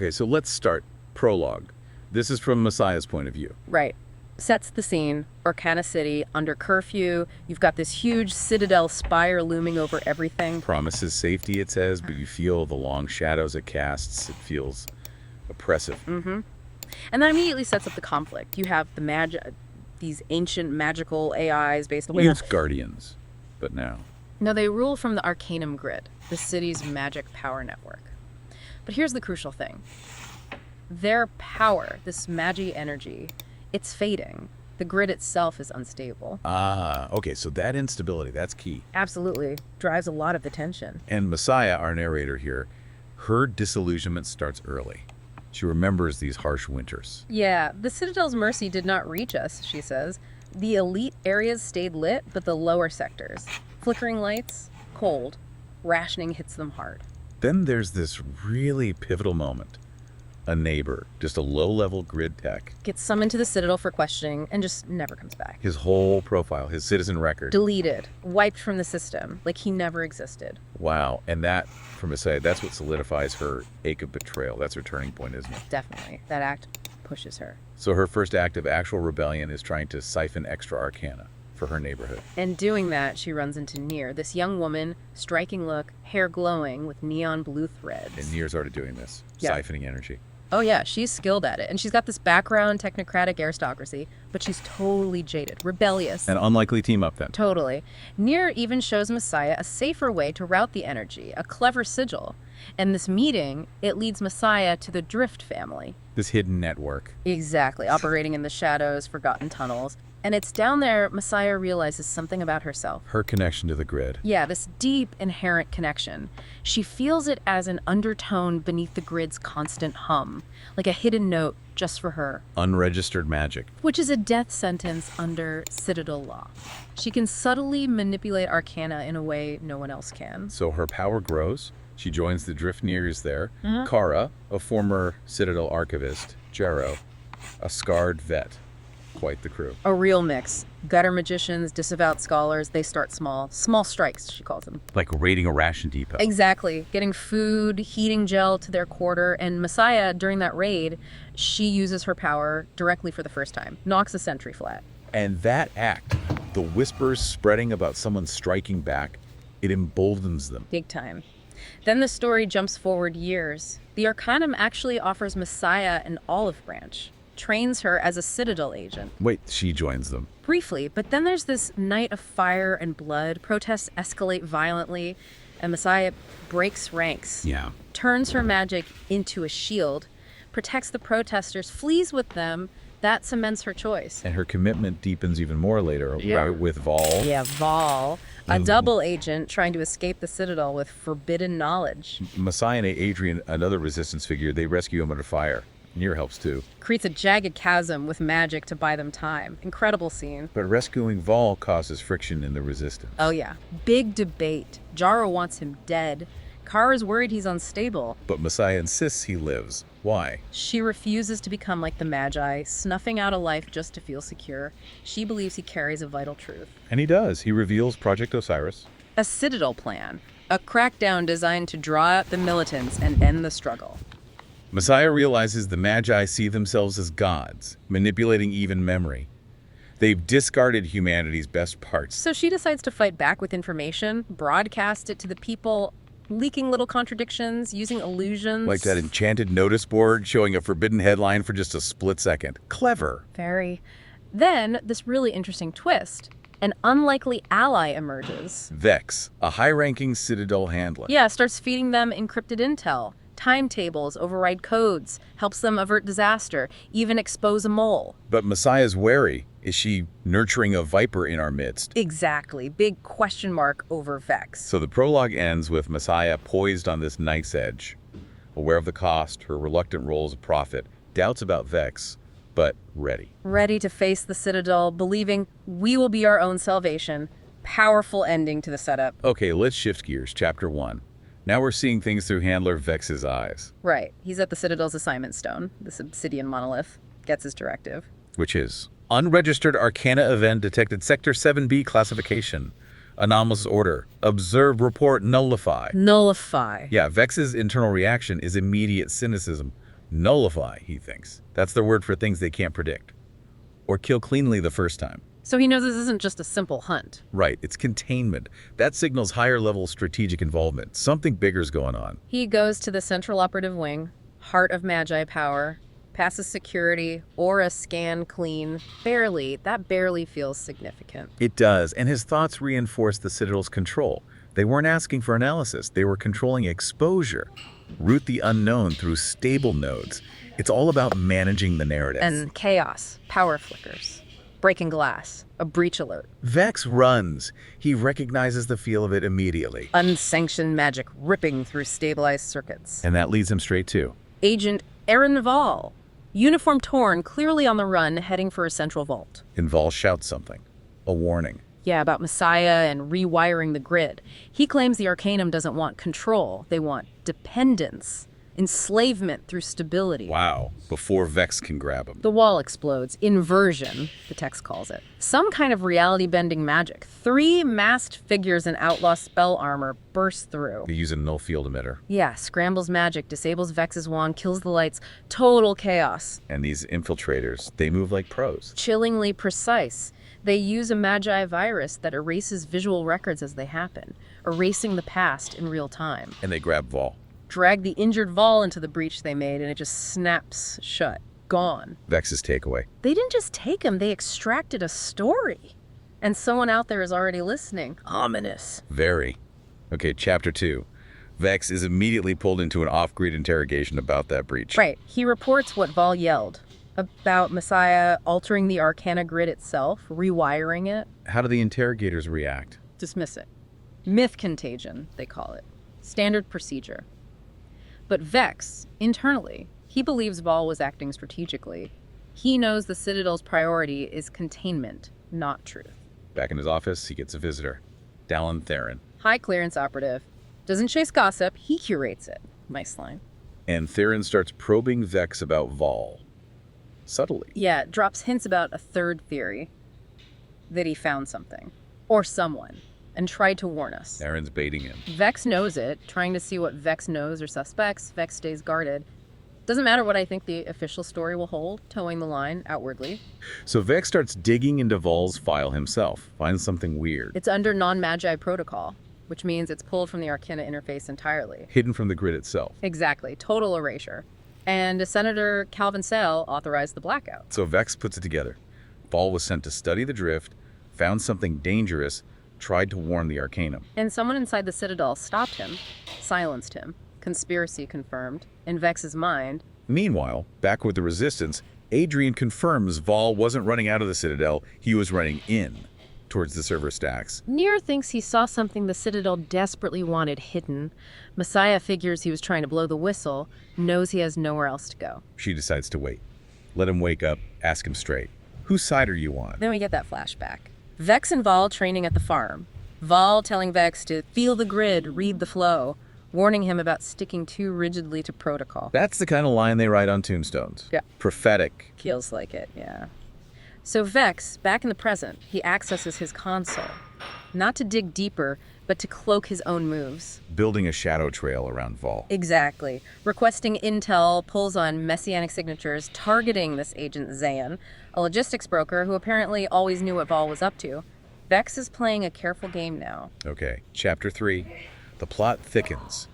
Okay, so let's start. Prologue. This is from Messiah's point of view. Right. Sets the scene. Arcana City, under curfew. You've got this huge citadel spire looming over everything. Promises safety, it says, but you feel the long shadows it casts. It feels oppressive. And that immediately sets up the conflict. You have these ancient magical AIs based on... Once guardians, but now. No, they rule from the Arcanum grid, the city's magic power network. But here's the crucial thing. Their power, this magi energy, it's fading. The grid itself is unstable. Okay, so that instability, that's key. Absolutely. Drives a lot of the tension. And Messiah, our narrator here, her disillusionment starts early. She remembers these harsh winters. Yeah, the Citadel's mercy did not reach us, she says. The elite areas stayed lit, but the lower sectors. Flickering lights, cold. Rationing hits them hard. Then there's this really pivotal moment. A neighbor, just a low-level grid tech. Gets summoned to the Citadel for questioning and just never comes back. His whole profile, his citizen record. Deleted. Wiped from the system. Like he never existed. Wow. And that, for Messiah, that's what solidifies her ache of betrayal. That's her turning point, isn't it? Definitely. That act pushes her. So her first act of actual rebellion is trying to siphon extra arcana for her neighborhood. And doing that, she runs into Near, this young woman, striking look, hair glowing with neon blue threads. And Near's already doing this, siphoning energy. Oh yeah, she's skilled at it. And she's got this background, technocratic aristocracy, but she's totally jaded, rebellious. An unlikely team up then. Totally. Near even shows Messiah a safer way to route the energy, a clever sigil. And this meeting, it leads Messiah to the Drift family. This hidden network. Exactly, operating in the shadows, forgotten tunnels. And it's down there Messiah realizes something about herself. Her connection to the grid. Yeah, this deep, inherent connection. She feels it as an undertone beneath the grid's constant hum, like a hidden note just for her. Unregistered magic. Which is a death sentence under Citadel law. She can subtly manipulate Arcana in a way no one else can. So her power grows. She joins the Drift Nears there. Kara, a former Citadel archivist. Jero, a scarred vet. Quite the crew. A real mix. Gutter magicians, disavowed scholars, they start small. Small strikes, she calls them. Like raiding a ration depot. Exactly. Getting food, heating gel to their quarter. And Messiah, during that raid, she uses her power directly for the first time. Knocks a sentry flat. And that act, the whispers spreading about someone striking back, it emboldens them. Big time. Then the story jumps forward years. The Arcanum actually offers Messiah an olive branch. Trains her as a Citadel agent. Wait, she joins them. Briefly, but then there's this night of fire and blood. Protests escalate violently, and Messiah breaks ranks. Yeah. Turns her magic into a shield, protects the protesters, flees with them. That cements her choice. And her commitment deepens even more later right, with Vol. Yeah, Vol, a double agent trying to escape the Citadel with forbidden knowledge. Messiah and Adrian, another resistance figure, they rescue him under fire. Near helps too. Creates a jagged chasm with magic to buy them time. Incredible scene. But rescuing Vol causes friction in the resistance. Oh yeah. Big debate. Jaro wants him dead. Kara's worried he's unstable. But Messiah insists he lives. Why? She refuses to become like the Magi, snuffing out a life just to feel secure. She believes he carries a vital truth. And he does. He reveals Project Osiris. A Citadel plan. A crackdown designed to draw out the militants and end the struggle. Messiah realizes the Magi see themselves as gods, manipulating even memory. They've discarded humanity's best parts. So she decides to fight back with information, broadcast it to the people, leaking little contradictions, using illusions. Like that enchanted notice board showing a forbidden headline for just a split second. Clever. Very. Then, this really interesting twist. An unlikely ally emerges. Vex, a high-ranking Citadel handler. Yeah, starts feeding them encrypted intel. Timetables, override codes, helps them avert disaster, even expose a mole. But Messiah's wary. Is she nurturing a viper in our midst? Exactly. Big question mark over Vex. So the prologue ends with Messiah poised on this knife's edge. Aware of the cost, her reluctant role as a prophet, doubts about Vex, but ready. Ready to face the Citadel, believing we will be our own salvation. Powerful ending to the setup. Okay, let's shift gears. Chapter 1. Now we're seeing things through Handler Vex's eyes. Right. He's at the Citadel's assignment stone, this obsidian monolith. Gets his directive. Which is unregistered Arcana event detected Sector 7B classification. Anomalous order. Observe, report, nullify. Nullify. Yeah, Vex's internal reaction is immediate cynicism. Nullify, he thinks. That's their word for things they can't predict. Or kill cleanly the first time. So he knows this isn't just a simple hunt. Right, it's containment. That signals higher-level strategic involvement. Something bigger's going on. He goes to the Central Operative Wing, heart of Magi power, passes security, aura scan clean. That barely feels significant. It does, and his thoughts reinforce the Citadel's control. They weren't asking for analysis, they were controlling exposure. Root the unknown through stable nodes. It's all about managing the narrative. And chaos, power flickers, breaking glass, a breach alert. Vex runs. He recognizes the feel of it immediately. Unsanctioned magic ripping through stabilized circuits. And that leads him straight to Agent Aaron Vall, uniform torn, clearly on the run, heading for a central vault. and Vol shouts something. A warning. Yeah, about Messiah and rewiring the grid. He claims the Arcanum doesn't want control. They want dependence, enslavement through stability. Wow. Before Vex can grab him. The wall explodes. Inversion, the text calls it. Some kind of reality-bending magic. 3 masked figures in outlaw spell armor burst through. They use a null field emitter. Yeah, scrambles magic, disables Vex's wand, kills the lights. Total chaos. And these infiltrators, they move like pros. Chillingly precise. They use a Magi virus that erases visual records as they happen, erasing the past in real time. And they grab Vol. Drag the injured Vol into the breach they made, and it just snaps shut. Gone. Vex's takeaway. They didn't just take him, they extracted a story. And someone out there is already listening. Ominous. Very. Okay, chapter 2. Vex is immediately pulled into an off-grid interrogation about that breach. Right. He reports what Vol yelled about Messiah altering the Arcana grid itself, rewiring it. How do the interrogators react? Dismiss it. Myth contagion, they call it. Standard procedure. But Vex, internally, he believes Vol was acting strategically. He knows the Citadel's priority is containment, not truth. Back in his office, he gets a visitor. Dallin Theron. High clearance operative. Doesn't chase gossip, he curates it. Nice line. And Theron starts probing Vex about Vol. Subtly. Yeah, drops hints about a third theory. That he found something. Or someone. And tried to warn us. Theron's baiting him. Vex knows it, trying to see what Vex knows or suspects. Vex stays guarded. Doesn't matter what I think the official story will hold, towing the line outwardly. So Vex starts digging into Vol's file himself, finds something weird. It's under non-Magi protocol, which means it's pulled from the Arcana interface entirely. Hidden from the grid itself. Exactly, total erasure. And Senator Calvin Sale authorized the blackout. So Vex puts it together. Vol was sent to study the drift, found something dangerous, tried to warn the Arcanum. And someone inside the Citadel stopped him, silenced him. Conspiracy confirmed. In Vex's mind. Meanwhile, back with the Resistance, Adrian confirms Vol wasn't running out of the Citadel, he was running in, towards the server stacks. Near thinks he saw something the Citadel desperately wanted hidden. Messiah figures he was trying to blow the whistle, knows he has nowhere else to go. She decides to wait. Let him wake up, ask him straight. Whose side are you on? Then we get that flashback. Vex and Vol training at the farm. Vol telling Vex to feel the grid, read the flow, warning him about sticking too rigidly to protocol. That's the kind of line they write on tombstones. Yeah. Prophetic. Feels like it, yeah. So Vex, back in the present, he accesses his console. Not to dig deeper, but to cloak his own moves. Building a shadow trail around Vol. Exactly. Requesting intel, pulls on messianic signatures, targeting this agent Zayn, a logistics broker who apparently always knew what Vol was up to. Vex is playing a careful game now. Okay, chapter 3. The plot thickens.